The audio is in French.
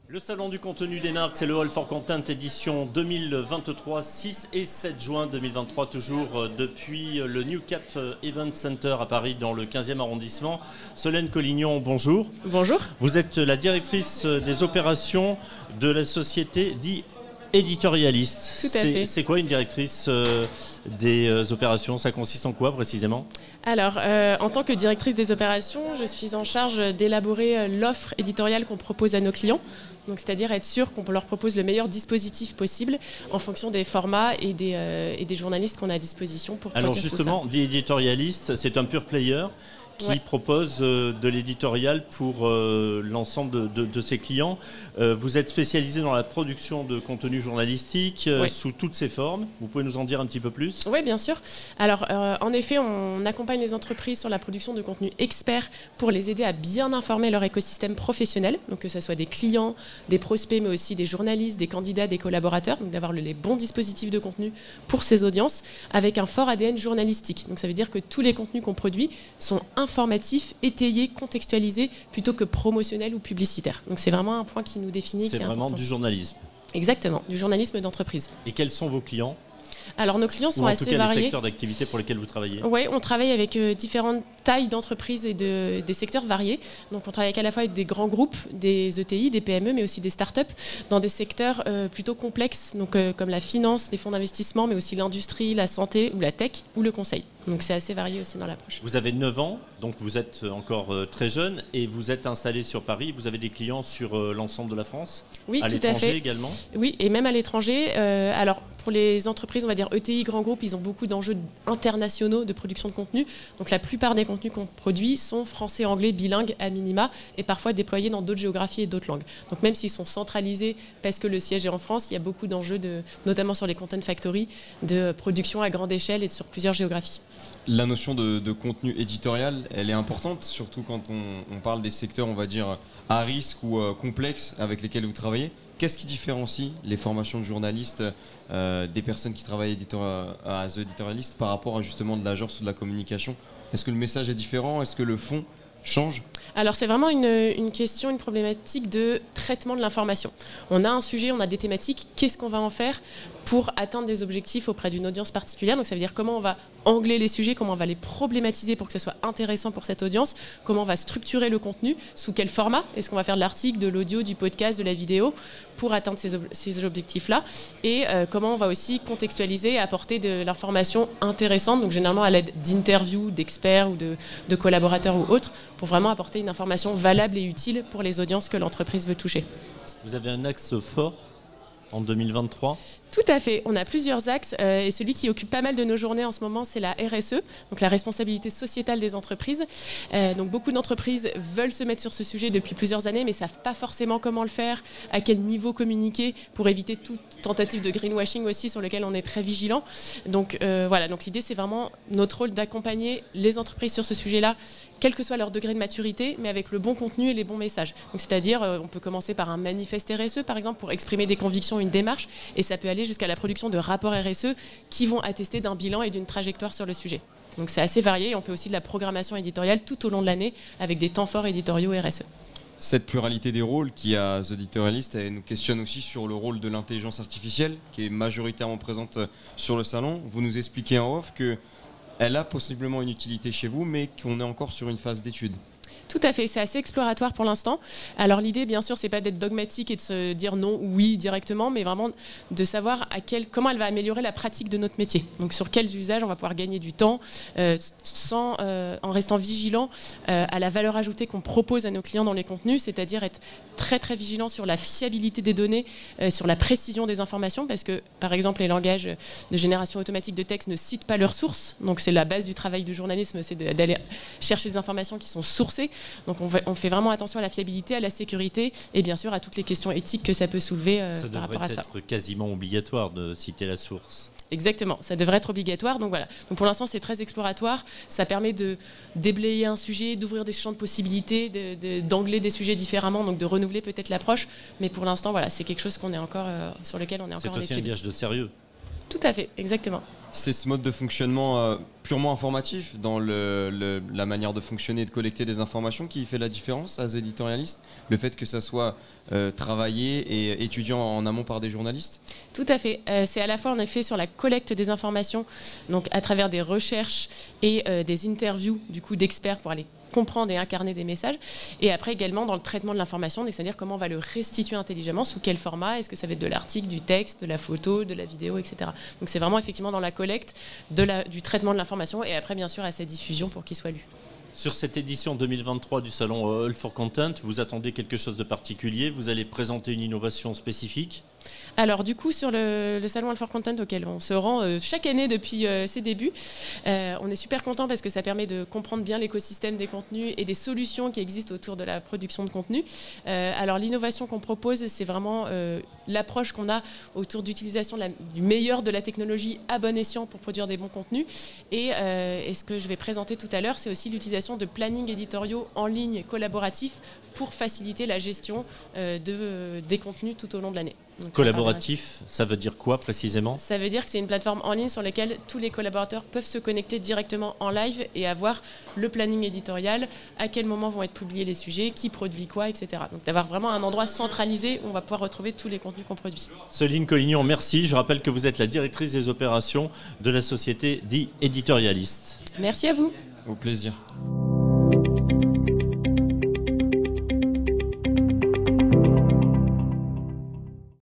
Le salon du contenu des marques, c'est le Hall for Content édition 2023, 6 et 7 juin 2023, toujours depuis le New Cap Event Center à Paris, dans le 15e arrondissement. Solène Collignon, bonjour. Bonjour. Vous êtes la directrice des opérations de la société dit éditorialiste. Tout à fait. C'est quoi une directrice des opérations? Ça consiste en quoi précisément? Alors, en tant que directrice des opérations, je suis en charge d'élaborer l'offre éditoriale qu'on propose à nos clients. Donc, c'est-à-dire être sûr qu'on leur propose le meilleur dispositif possible en fonction des formats et des journalistes qu'on a à disposition pour produire. Alors justement, dit éditorialiste, c'est un pure player qui propose de l'éditorial pour l'ensemble de ses clients. Vous êtes spécialisé dans la production de contenu journalistique sous toutes ses formes. Vous pouvez nous en dire un petit peu plus? Oui, bien sûr. Alors, en effet, on accompagne les entreprises sur la production de contenu expert pour les aider à bien informer leur écosystème professionnel, donc que ce soit des clients, des prospects, mais aussi des journalistes, des candidats, des collaborateurs, donc d'avoir les bons dispositifs de contenu pour ces audiences, avec un fort ADN journalistique. Donc ça veut dire que tous les contenus qu'on produit sont informatifs, étayés, contextualisés, plutôt que promotionnels ou publicitaires. Donc c'est vraiment un point qui nous définit. C'est vraiment du journalisme. Exactement, du journalisme d'entreprise. Et quels sont vos clients? Alors nos clients sont assez variés. En tout cas, les secteurs d'activité pour lesquels vous travaillez. Oui, on travaille avec différentes tailles d'entreprises et des secteurs variés. Donc on travaille à la fois avec des grands groupes, des ETI, des PME, mais aussi des startups, dans des secteurs plutôt complexes, donc, comme la finance, les fonds d'investissement, mais aussi l'industrie, la santé, ou la tech, ou le conseil. Donc c'est assez varié aussi dans l'approche. Vous avez 9 ans, donc vous êtes encore très jeune, et vous êtes installé sur Paris. Vous avez des clients sur l'ensemble de la France? Oui, à tout à fait. L'étranger également? Oui, et même à l'étranger. Alors pour les entreprises, on va dire ETI, grands groupes, ils ont beaucoup d'enjeux internationaux de production de contenu. Donc la plupart des contenus qu'on produit sont français, anglais, bilingues à minima, et parfois déployés dans d'autres géographies et d'autres langues. Donc même s'ils sont centralisés parce que le siège est en France, il y a beaucoup d'enjeux, notamment sur les content factories, de production à grande échelle et sur plusieurs géographies. La notion de contenu éditorial, elle est importante, surtout quand on parle des secteurs, on va dire, à risque ou complexes avec lesquels vous travaillez. Qu'est-ce qui différencie les formations de journalistes des personnes qui travaillent à The Editorialist par rapport à justement de l'agence ou de la communication? Est-ce que le message est différent? Est-ce que le fond change? Alors c'est vraiment une question, une problématique de traitement de l'information. On a un sujet, on a des thématiques, qu'est-ce qu'on va en faire pour atteindre des objectifs auprès d'une audience particulière? Donc ça veut dire comment on va angler les sujets, comment on va les problématiser pour que ça soit intéressant pour cette audience, comment on va structurer le contenu, sous quel format, est-ce qu'on va faire de l'article, de l'audio, du podcast, de la vidéo pour atteindre ces objectifs-là, et comment on va aussi contextualiser et apporter de l'information intéressante, donc généralement à l'aide d'interviews, d'experts ou de collaborateurs ou autres, pour vraiment apporter une information valable et utile pour les audiences que l'entreprise veut toucher. Vous avez un axe fort en 2023? Tout à fait, on a plusieurs axes et celui qui occupe pas mal de nos journées en ce moment, c'est la RSE, donc la responsabilité sociétale des entreprises. Donc beaucoup d'entreprises veulent se mettre sur ce sujet depuis plusieurs années, mais ne savent pas forcément comment le faire, à quel niveau communiquer pour éviter toute tentative de greenwashing aussi sur lequel on est très vigilant. Donc voilà, donc l'idée c'est vraiment notre rôle d'accompagner les entreprises sur ce sujet-là, quel que soit leur degré de maturité, mais avec le bon contenu et les bons messages. Donc c'est-à-dire, on peut commencer par un manifeste RSE par exemple pour exprimer des convictions, une démarche, et ça peut aller jusqu'à la production de rapports RSE qui vont attester d'un bilan et d'une trajectoire sur le sujet. Donc c'est assez varié et on fait aussi de la programmation éditoriale tout au long de l'année avec des temps forts éditoriaux RSE. Cette pluralité des rôles qui a The Editorialist, elle nous questionne aussi sur le rôle de l'intelligence artificielle qui est majoritairement présente sur le salon. Vous nous expliquez en off qu'elle a possiblement une utilité chez vous, mais qu'on est encore sur une phase d'étude. Tout à fait, c'est assez exploratoire pour l'instant. Alors l'idée, bien sûr, c'est pas d'être dogmatique et de se dire non ou oui directement, mais vraiment de savoir comment elle va améliorer la pratique de notre métier. Donc sur quels usages on va pouvoir gagner du temps en restant vigilant à la valeur ajoutée qu'on propose à nos clients dans les contenus, c'est-à-dire être très très vigilant sur la fiabilité des données, sur la précision des informations, parce que par exemple les langages de génération automatique de texte ne citent pas leurs sources. Donc c'est la base du travail du journalisme, c'est d'aller chercher des informations qui sont sourcées. Donc on fait vraiment attention à la fiabilité, à la sécurité et bien sûr à toutes les questions éthiques que ça peut soulever par rapport à ça. Ça devrait être quasiment obligatoire de citer la source. Exactement, ça devrait être obligatoire. Donc voilà. Donc pour l'instant, c'est très exploratoire. Ça permet de déblayer un sujet, d'ouvrir des champs de possibilités, d'angler des sujets différemment, donc de renouveler peut-être l'approche. Mais pour l'instant, voilà, c'est quelque chose qu'on est encore sur lequel on est encore en étude. C'est aussi un gage de sérieux. Tout à fait, exactement. C'est ce mode de fonctionnement purement informatif dans la manière de fonctionner et de collecter des informations qui fait la différence à The Editorialist. Le fait que ça soit travaillé et étudié en amont par des journalistes. Tout à fait. C'est à la fois en effet sur la collecte des informations, donc à travers des recherches et des interviews du coup d'experts pour aller comprendre et incarner des messages, et après également dans le traitement de l'information, c'est-à-dire comment on va le restituer intelligemment, sous quel format, est-ce que ça va être de l'article, du texte, de la photo, de la vidéo, etc. Donc c'est vraiment effectivement dans la collecte du traitement de l'information, et après bien sûr à sa diffusion pour qu'il soit lu. Sur cette édition 2023 du salon All for Content, vous attendez quelque chose de particulier? Vous allez présenter une innovation spécifique? Alors du coup sur le salon All for Content auquel on se rend chaque année depuis ses débuts, on est super content parce que ça permet de comprendre bien l'écosystème des contenus et des solutions qui existent autour de la production de contenu. Alors l'innovation qu'on propose, c'est vraiment l'approche qu'on a autour d'utilisation du meilleur de la technologie à bon escient pour produire des bons contenus. Et ce que je vais présenter tout à l'heure, c'est aussi l'utilisation de plannings éditoriaux en ligne collaboratifs pour faciliter la gestion des contenus tout au long de l'année. Donc, collaboratif, ça veut dire quoi précisément? Ça veut dire que c'est une plateforme en ligne sur laquelle tous les collaborateurs peuvent se connecter directement en live et avoir le planning éditorial, à quel moment vont être publiés les sujets, qui produit quoi, etc. Donc d'avoir vraiment un endroit centralisé où on va pouvoir retrouver tous les contenus qu'on produit. Céline Collignon, merci. Je rappelle que vous êtes la directrice des opérations de la société The Editorialist. Merci à vous. Au plaisir.